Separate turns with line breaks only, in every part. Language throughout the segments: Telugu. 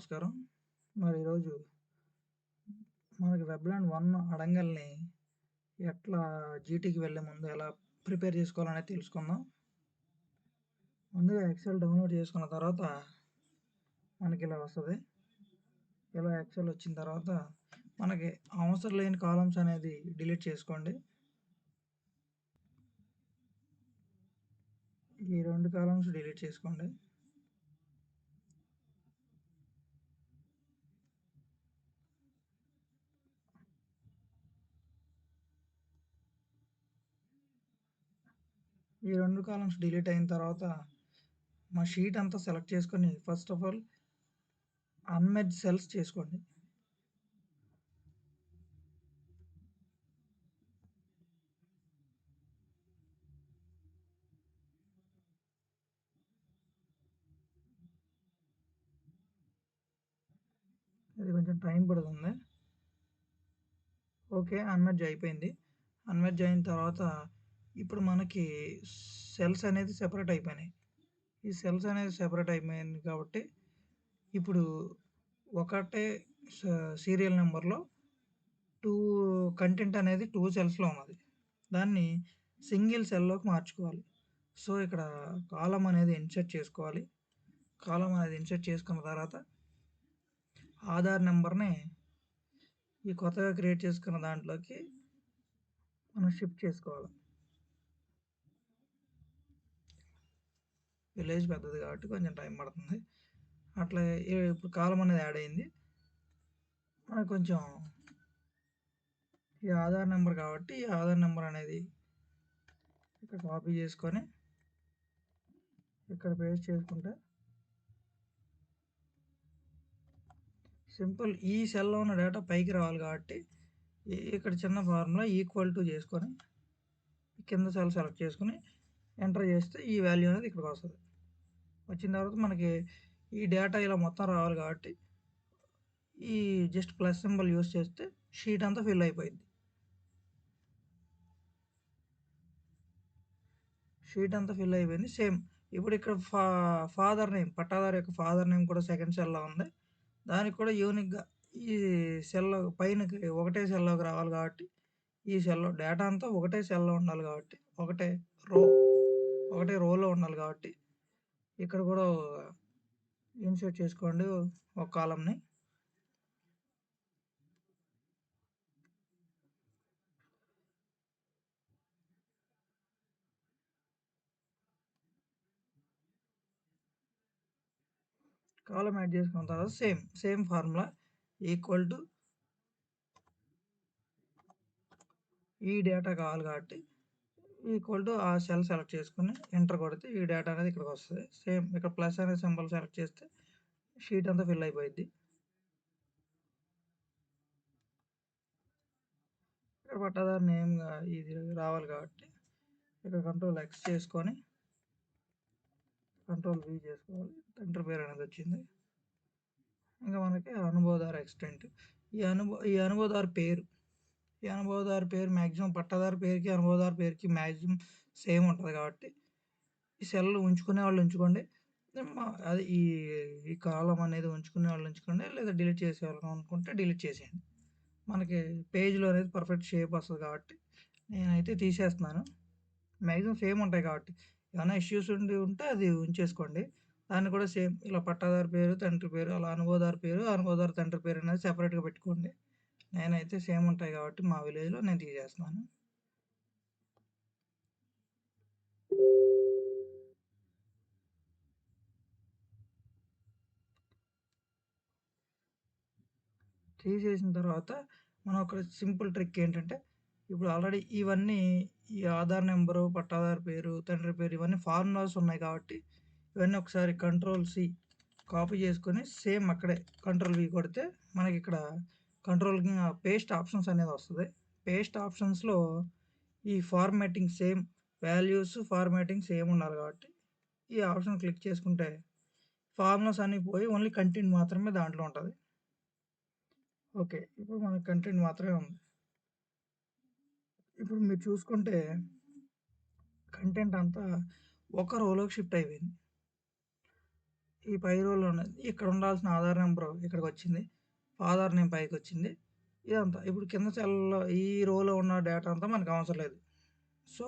నమస్కారం. మరి ఈరోజు మనకి వెబ్‌లాండ్ 1 అడంగల్‌ని ఎట్లా జీటీకి వెళ్ళే ముందు ఎలా ప్రిపేర్ చేసుకోవాలనేది తెలుసుకుందాం. ముందుగా ఎక్సెల్ డౌన్‌లోడ్ చేసుకున్న తర్వాత మనకిలా వస్తది. ఇలా ఎక్సెల్ వచ్చిన తర్వాత మనకి అవసరం లేని కాలమ్స్ అనేది డిలీట్ చేసుకోండి. ఈ 2 కాలమ్స్ డిలీట్ చేసుకోండి. ఈ 2 కాలమ్స్ డిలీట్ అయిన తర్వాత మా షీట్ అంతా సెలెక్ట్ చేసుకొని first of all unmerge cells చేసుకోండి. ఇది కొంచెం టైం పడుతుంది. ఓకే. అన్మెర్జ్ అయిపోయింది. అన్మెర్జ్ అయిన తర్వాత ఇప్పుడు మనకి సెల్స్ అనేది సెపరేట్ అయిపోయినాయి. ఈ సెల్స్ అనేది సెపరేట్ అయిపోయింది కాబట్టి ఇప్పుడు ఒకటే స సీరియల్ నంబర్‌లో 2 కంటెంట్ అనేది 2 సెల్స్‌లో ఉన్నది. దాన్ని సింగిల్ సెల్‌లోకి మార్చుకోవాలి. సో, ఇక్కడ కాలమ్ అనేది ఇన్సర్ట్ చేసుకోవాలి. కాలమ్ అనేది ఇన్సర్ట్ చేసుకున్న తర్వాత ఆధార్ నంబర్‌ని ఈ కొత్తగా క్రియేట్ చేసుకున్న దాంట్లోకి మనం షిఫ్ట్ చేసుకోవాలి. విలేజ్ పెద్దది కాబట్టి కొంచెం టైం పడుతుంది. అట్లా ఇప్పుడు కాలం అనేది యాడ్ అయింది. మనకు కొంచెం ఈ ఆధార్ నెంబర్ కాబట్టి ఈ ఆధార్ నెంబర్ అనేది ఇక్కడ కాపీ చేసుకొని ఇక్కడ పేస్ట్ చేసుకుంటే సింపుల్ ఈ సెల్లో ఉన్న డేటా పైకి రావాలి కాబట్టి ఇక్కడ చిన్న ఫార్ములా ఈక్వల్ టు చేసుకొని కింద సెల్ సెలెక్ట్ చేసుకొని ఎంటర్ చేస్తే ఈ వాల్యూ అనేది ఇక్కడికి వస్తుంది. వచ్చిన తర్వాత మనకి ఈ డేటా ఇలా మొత్తం రావాలి కాబట్టి ఈ జస్ట్ ప్లస్ సింబల్ యూస్ చేస్తే షీట్ అంతా ఫిల్ అయిపోయింది. షీట్ అంతా ఫిల్ అయిపోయింది. సేమ్ ఇప్పుడు ఇక్కడ ఫాదర్ నేమ్ పట్టాదారు యొక్క ఫాదర్ నేమ్ కూడా సెకండ్ సెల్‌లో ఉంది. దానికి కూడా యూనిక్‌గా ఈ సెల్‌లో పైనకి ఒకటే సెల్‌లోకి రావాలి కాబట్టి ఈ సెల్‌లో డేటా అంతా ఒకటే సెల్‌లో ఉండాలి కాబట్టి రో ఒకటే రోలో ఉండాలి కాబట్టి ఇక్కడ కూడా ఇన్సర్ట్ చేసుకోండి ఒక కాలమ్‌ని. కాలమ్ యాడ్ చేసుకున్న తర్వాత సేమ్ ఫార్ములా ఈక్వల్ టు ఈ డేటా కావాలి కాబట్టి ఈక్వల్ టు ఆ సెల్ సెలెక్ట్ చేసుకొని ఎంటర్ కొడితే ఈ డేటా అనేది ఇక్కడికి వస్తుంది. సేమ్ ఇక్కడ ప్లస్ అనే సింబల్ సెలెక్ట్ చేస్తే షీట్ అంతా ఫిల్ అయిపోయింది. ఇక్కడ పట్టాదారు నేమ్‌గా ఇది రావాలి కాబట్టి ఇక్కడ కంట్రోల్ ఎక్స్ చేసుకొని కంట్రోల్ వి చేసుకోవాలి. తండ్రి పేరు అనేది వచ్చింది. ఇంకా మనకి అనుభవదారు ఎక్స్టెంట్ ఈ అనుభవదారు పేరు మ్యాక్సిమం పట్టాదారు పేరుకి అనుభవదారు పేరుకి మ్యాక్సిమం సేమ్ ఉంటుంది కాబట్టి ఈ సెల్ ఉంచుకునే వాళ్ళు ఉంచుకోండి. అది ఈ కాలం అనేది ఉంచుకునే వాళ్ళు ఉంచుకోండి, లేదా డిలీట్ చేసేవాళ్ళు అనుకుంటే డిలీట్ చేసేయండి. మనకి పేజ్‌లో అనేది పర్ఫెక్ట్ షేప్ వస్తది కాబట్టి నేనైతే తీసేస్తున్నాను. మ్యాక్సిమం సేమ్ ఉంటాయి కాబట్టి ఏమైనా ఇష్యూస్ ఉంటే అది ఉంచేసుకోండి. దాన్ని కూడా సేమ్ ఇలా పట్టాదారు పేరు, తండ్రి పేరు, అలా అనుభవదారు పేరు, అనుభవదారు తండ్రి పేరు అనేది సెపరేట్‌గా పెట్టుకోండి. నేనైతే సేమ్ ఉంటాయి కాబట్టి మా విలేజ్‌లో నేను తీసేస్తున్నాను. తీసేసిన తర్వాత మనం ఒక సింపుల్ ట్రిక్ ఏంటంటే ఇప్పుడు ఆల్రెడీ ఇవన్నీ ఈ ఆధార్ నెంబరు, పట్టాదారు పేరు, తండ్రి పేరు ఇవన్నీ ఫార్ములాస్ ఉన్నాయి కాబట్టి ఇవన్నీ ఒకసారి కంట్రోల్ సి కాపీ చేసుకొని సేమ్ అక్కడే కంట్రోల్ వి కొడితే మనకి ఇక్కడ కంట్రోల్ పేస్ట్ ఆప్షన్స్ అనేది వస్తుంది. పేస్ట్ ఆప్షన్స్‌లో ఈ formatting same values formatting same ఉండాలి కాబట్టి ఈ ఆప్షన్ క్లిక్ చేసుకుంటే ఫార్ములాస్ అన్నీ పోయి ఓన్లీ కంటెంట్ మాత్రమే దాంట్లో ఉంటది. ఓకే. ఇప్పుడు మనకి కంటెంట్ మాత్రమే ఉంది. ఇప్పుడు మీరు చూసుకుంటే కంటెంట్ అంతా ఒక రోలోకి షిఫ్ట్ అయిపోయింది. ఈ పై రోలో ఉన్నది ఇక్కడ ఉండాల్సిన ఆధార్ నెంబరు ఇక్కడికొచ్చింది. ఆధార్ నేమ్ పైకొచ్చింది. ఇదంతా. ఇప్పుడు కింద సెల్‌లో ఈ రోలో ఉన్న డేటా అంతా మనకు అవసరం లేదు. సో,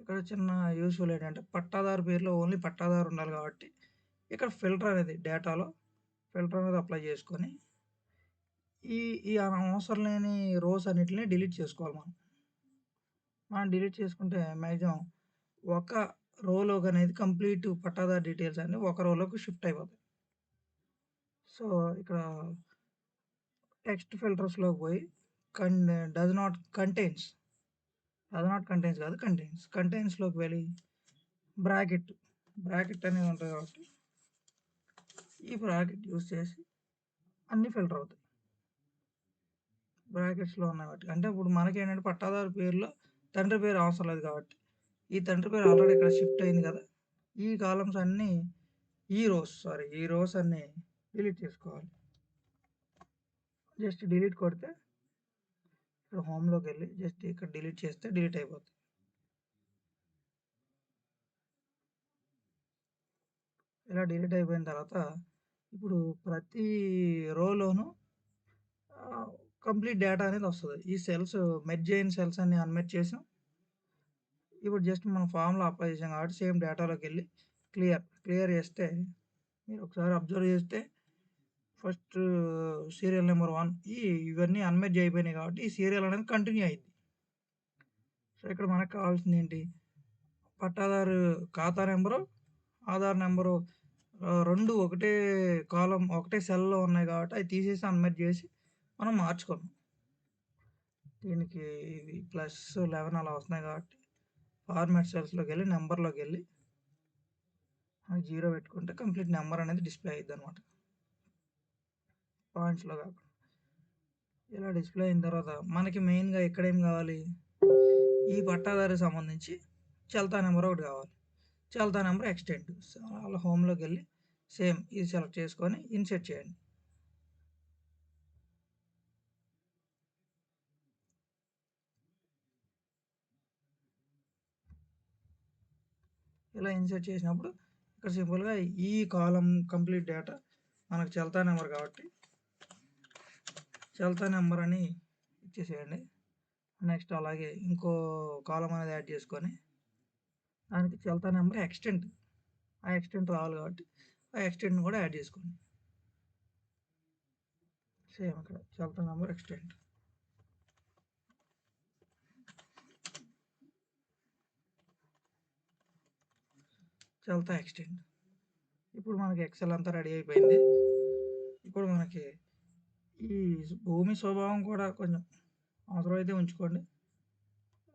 ఇక్కడ చిన్న యూజ్‌ఫుల్ ఏంటంటే పట్టాదారు పేరులో ఓన్లీ పట్టాదారు ఉండాలి కాబట్టి ఇక్కడ ఫిల్టర్ అనేది డేటాలో ఫిల్టర్ అనేది అప్లై చేసుకొని ఈ ఈ అనవసరం లేని రోస్ అన్నిటిని డిలీట్ చేసుకోవాలి మనం. మనం డిలీట్ చేసుకుంటే మాక్సిమం ఒక రోలోకనేది కంప్లీట్ పట్టాదారు డీటెయిల్స్ అన్నీ ఒక రోలోకి షిఫ్ట్ అయిపోతాయి. సో, ఇక్కడ టెక్స్ట్ ఫిల్టర్స్‌లోకి పోయి కన్ డస్ నాట్ కంటైన్స్ కాదు కంటైన్స్‌లోకి వెళ్ళి బ్రాకెట్ అనేది ఉంటది కాబట్టి ఈ బ్రాకెట్ యూజ్ చేసి అన్నీ ఫిల్టర్ అవుతాయి. బ్రాకెట్స్‌లో ఉన్నాయి వాటికి. అంటే ఇప్పుడు మనకేంటంటే పట్టాదారు పేరులో తండ్రి పేరు అవసరం లేదు కాబట్టి, ఈ తండ్రి పేరు ఆల్రెడీ ఇక్కడ షిఫ్ట్ అయింది కదా! ఈ కాలమ్స్ అన్నీ ఈ రోస్ అన్నీ డిలీట్ చేసుకోవాలి. జస్ట్ డిలీట్ కొడితే ఇక్కడ హోమ్‌లోకెళ్ళి జస్ట్ ఇక్కడ డిలీట్ చేస్తే డిలీట్ అయిపోద్ది. ఇలా డిలీట్ అయిపోయిన తర్వాత ఇప్పుడు ప్రతి రోలోనూ కంప్లీట్ డేటా అనేది వస్తది. ఈ సెల్స్ మెర్జ్ అయిన సెల్స్ అన్ని అన్‌మెర్జ్ చేసాం. ఇప్పుడు జస్ట్ మనం ఫార్ములా అప్లై చేసాం కాబట్టి సేమ్ డేటాలోకెళ్ళి క్లియర్ చేస్తే మీరు ఒకసారి అబ్జర్వ్ చేస్తే ఫస్ట్ సీరియల్ నెంబర్ 1 ఇవన్నీ అన్‌మెర్జ్ అయిపోయినాయి కాబట్టి ఈ సీరియల్ అనేది కంటిన్యూ అయ్యిద్ది. సో, ఇక్కడ మనకు కావాల్సిందేంటి? పట్టాదారు ఖాతా నెంబరు, ఆధార్ నెంబరు 2 ఒకటే ఒకటే సెల్‌లో ఉన్నాయి కాబట్టి అవి తీసేసి అన్‌మెర్జ్ చేసి మనం మార్చుకున్నాం. దీనికి ఇవి +11 అలా వస్తున్నాయి కాబట్టి ఫార్మాట్ సెల్స్‌లోకెళ్ళి నంబర్‌లోకెళ్ళి 0 పెట్టుకుంటే కంప్లీట్ నంబర్ అనేది డిస్‌ప్లే అయ్యిద్దనమాట. పాయింట్స్‌లో కాకుండా. ఇలా డిస్‌ప్లే అయిన తర్వాత మనకి మెయిన్‌గా ఇక్కడేం కావాలి? ఈ పట్టాదారుకి సంబంధించి చల్తా నెంబర్ ఒకటి కావాలి. చల్తా నెంబర్ ఎక్స్టెండ్. సో, అలా హోమ్‌లోకెళ్ళి సేమ్ ఇది సెలెక్ట్ చేసుకొని ఇన్సర్ట్ చేయండి. ఇలా ఇన్సర్ట్ చేసినప్పుడు ఇక్కడ సింపుల్‌గా ఈ కాలమ్ కంప్లీట్ డేటా మనకు చల్తా నెంబర్ కాబట్టి చల్తా నెంబర్ అని ఇచ్చేసేయండి. నెక్స్ట్ అలాగే ఇంకో కాలమ్ అనేది యాడ్ చేసుకొని దానికి చల్తా నెంబర్ ఎక్స్టెంట్. ఆ ఎక్స్టెంట్ రావాలి కాబట్టి ఆ ఎక్స్టెంట్‌ని కూడా యాడ్ చేసుకోండి. సేమ్ ఇక్కడ చల్తా నెంబర్ ఎక్స్టెంట్. చల్తా ఎక్స్టెంట్. ఇప్పుడు మనకి ఎక్సెల్ అంతా రెడీ అయిపోయింది. ఇప్పుడు మనకి ఈ భూమి స్వభావం కూడా కొంచెం అవసరమైతే ఉంచుకోండి.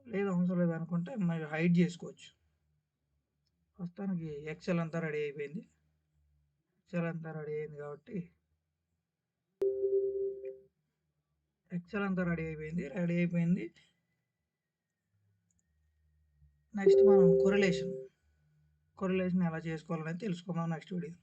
లేదు అవసరం లేదనుకుంటే మీరు హైడ్ చేసుకోవచ్చు. ప్రస్తుతానికి ఎక్సెల్ అంతా రెడీ అయిపోయింది. ఎక్సెల్ అంతా రెడీ అయింది కాబట్టి రెడీ అయిపోయింది. నెక్స్ట్ మనం కొరిలేషన్ ఎలా చేసుకోవాలనేది తెలుసుకుందాం నెక్స్ట్ వీడియో.